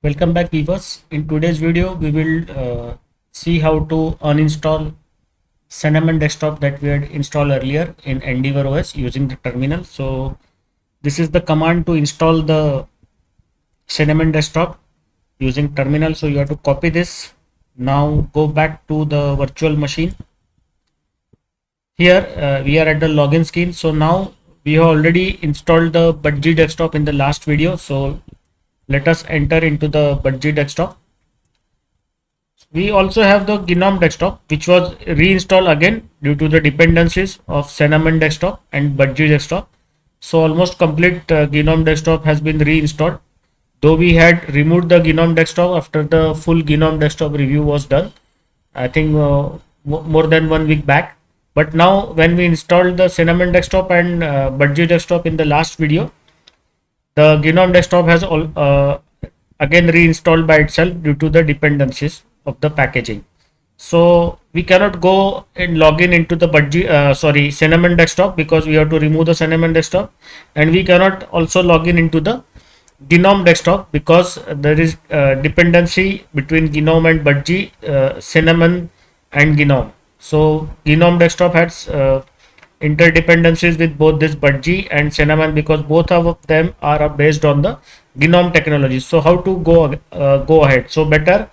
Welcome back viewers. In today's video we will see how to uninstall Cinnamon desktop that we had installed earlier in EndeavourOS using the terminal. So this is the command to install the Cinnamon desktop using terminal. So you have to copy this. Now go back to the virtual machine. Here we are at the login screen. So now we have already installed the Budgie desktop in the last video. So let us enter into the Budgie desktop. We also have the Gnome desktop, which was reinstalled again due to the dependencies of Cinnamon desktop and Budgie desktop. So almost complete Gnome desktop has been reinstalled. Though we had removed the Gnome desktop after the full Gnome desktop review was done, I think more than 1 week back. But now when we installed the Cinnamon desktop and Budgie desktop in the last video, the Gnome desktop has again reinstalled by itself due to the dependencies of the packaging. So we cannot go and log in into the Cinnamon desktop because we have to remove the Cinnamon desktop, and we cannot also log in into the Gnome desktop because there is dependency between Gnome and Budgie, Cinnamon and Gnome. So Gnome desktop has interdependencies with both this Budgie and Cinnamon because both of them are based on the Gnome technology. So how to go ahead? So better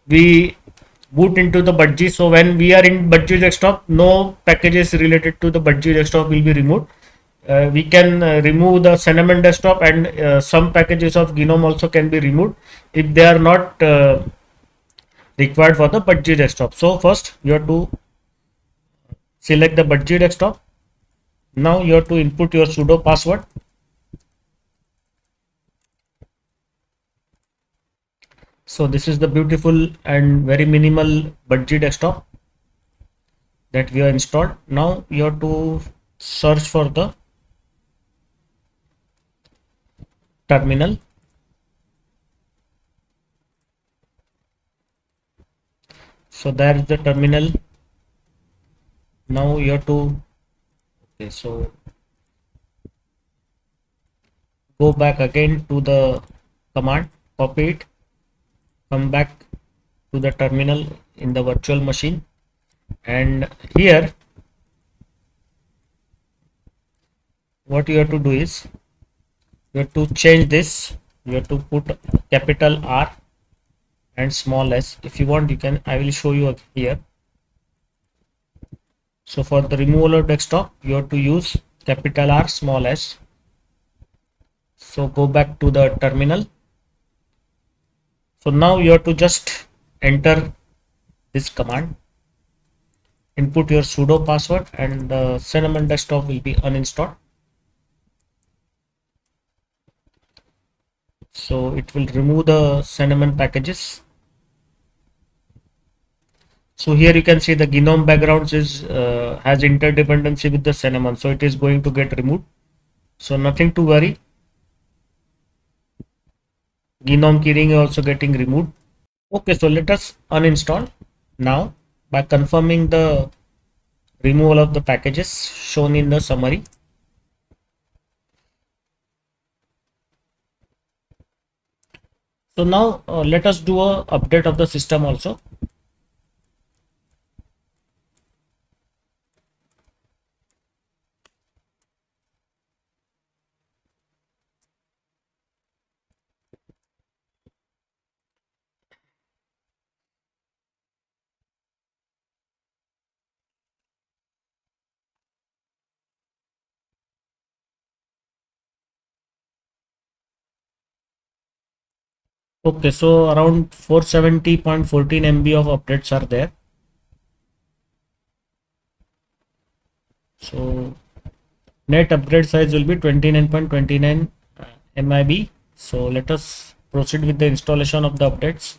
we boot into the Budgie. So when we are in Budgie desktop, no packages related to the Budgie desktop will be removed. We can remove the Cinnamon desktop, and some packages of Gnome also can be removed if they are not required for the Budgie desktop. So first you have to select the Budgie desktop. Now you have to input your sudo password. So this is the beautiful and very minimal Budgie desktop that we have installed. Now you have to search for the terminal. So there is the terminal. Now you have to so go back again to the command, copy it, come back to the terminal in the virtual machine, and here what you have to do is you have to change this. You have to put capital R and small s. If you want, you can, I will show you here. So for the removal of desktop, you have to use capital R small s. So go back to the terminal. So now you have to just enter this command, input your sudo password, and the Cinnamon desktop will be uninstalled. So it will remove the Cinnamon packages. So here you can see the Gnome backgrounds has interdependency with the Cinnamon, so it is going to get removed. So nothing to worry. Gnome keyring is also getting removed. Okay, so let us uninstall now by confirming the removal of the packages shown in the summary. So now let us do a update of the system also. Okay, so around 470.14 MB of updates are there. So net upgrade size will be 29.29 MIB. So let us proceed with the installation of the updates.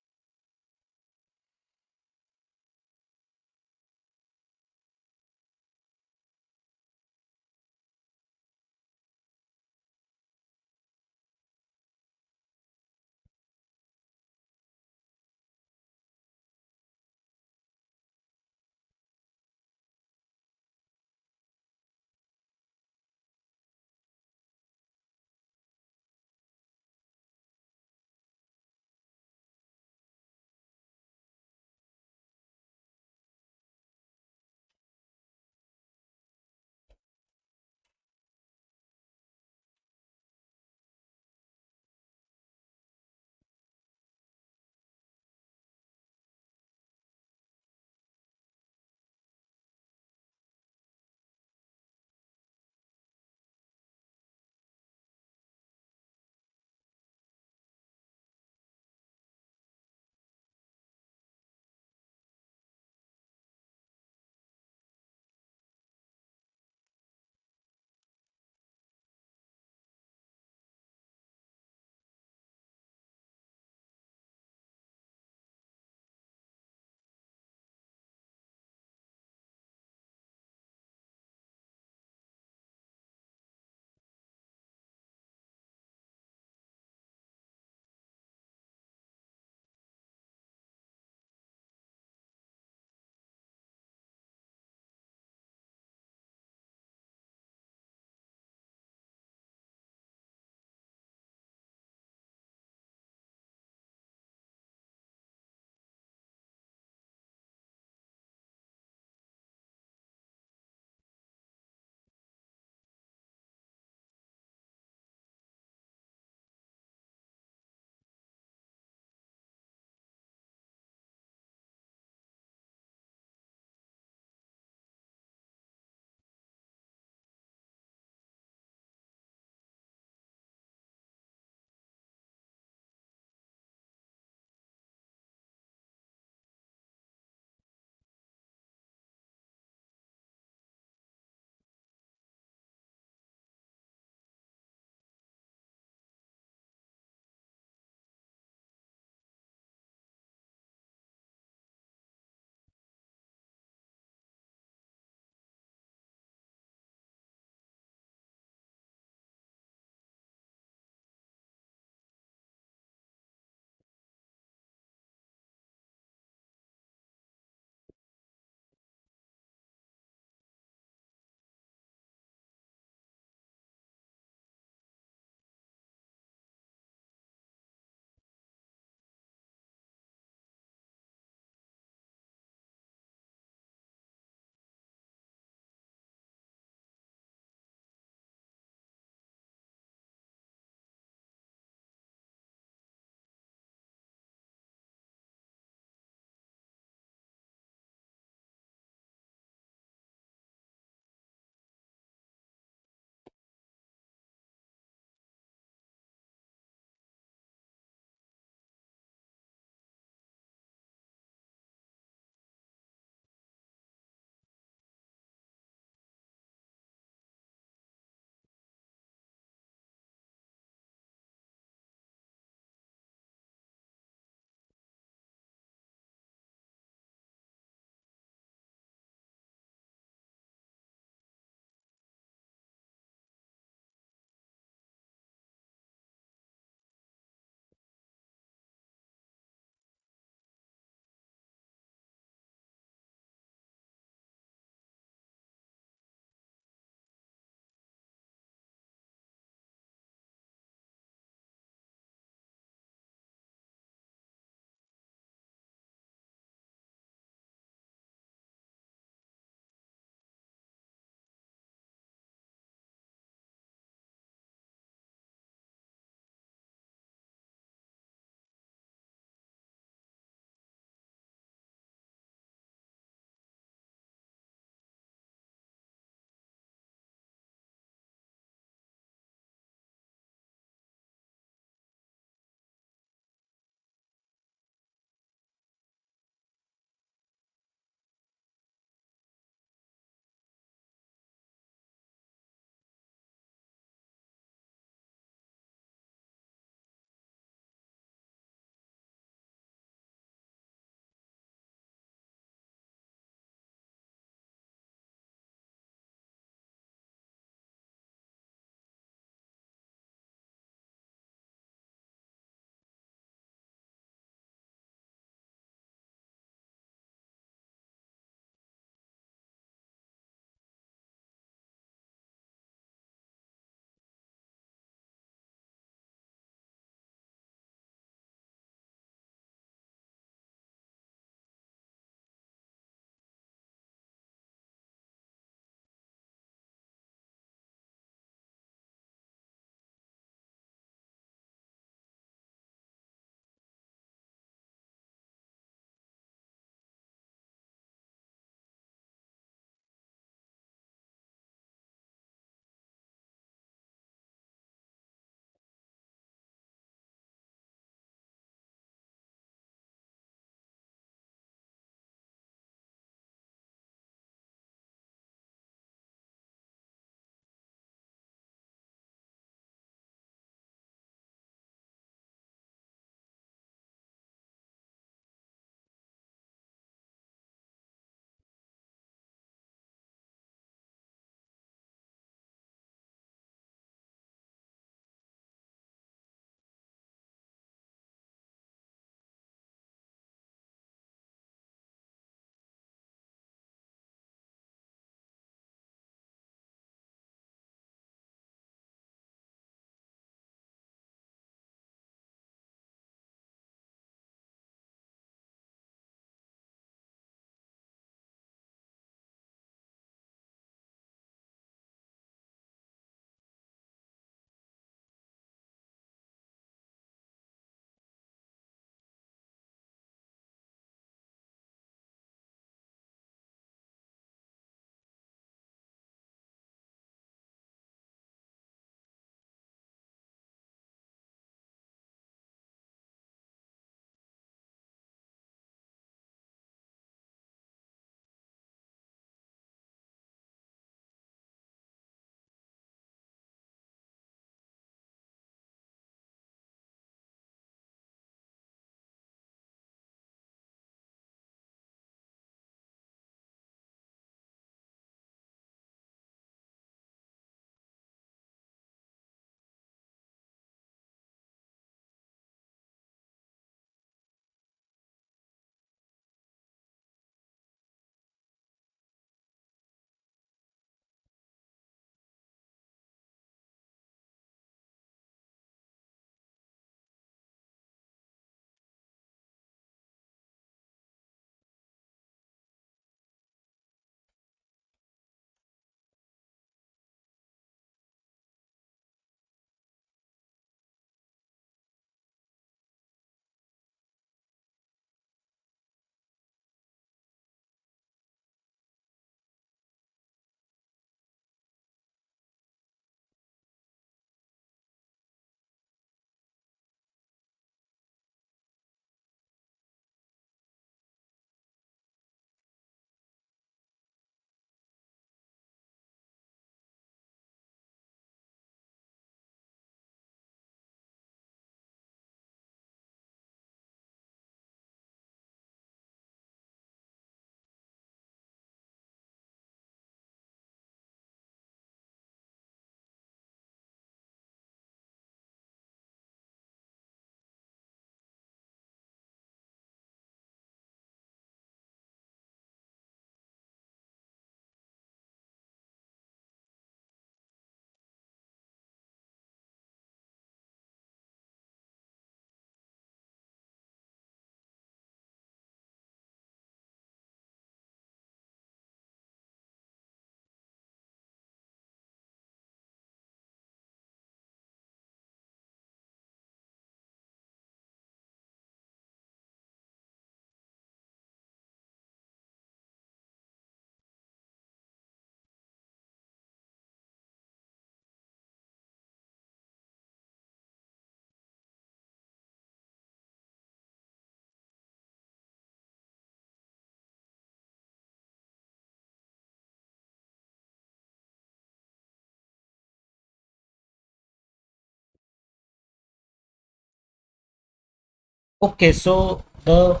Okay, so the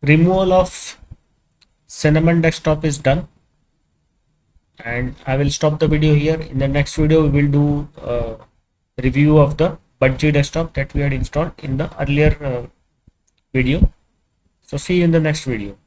removal of Cinnamon desktop is done, and I will stop the video here. In the next video, we will do review of the Budgie desktop that we had installed in the earlier video. So see you in the next video.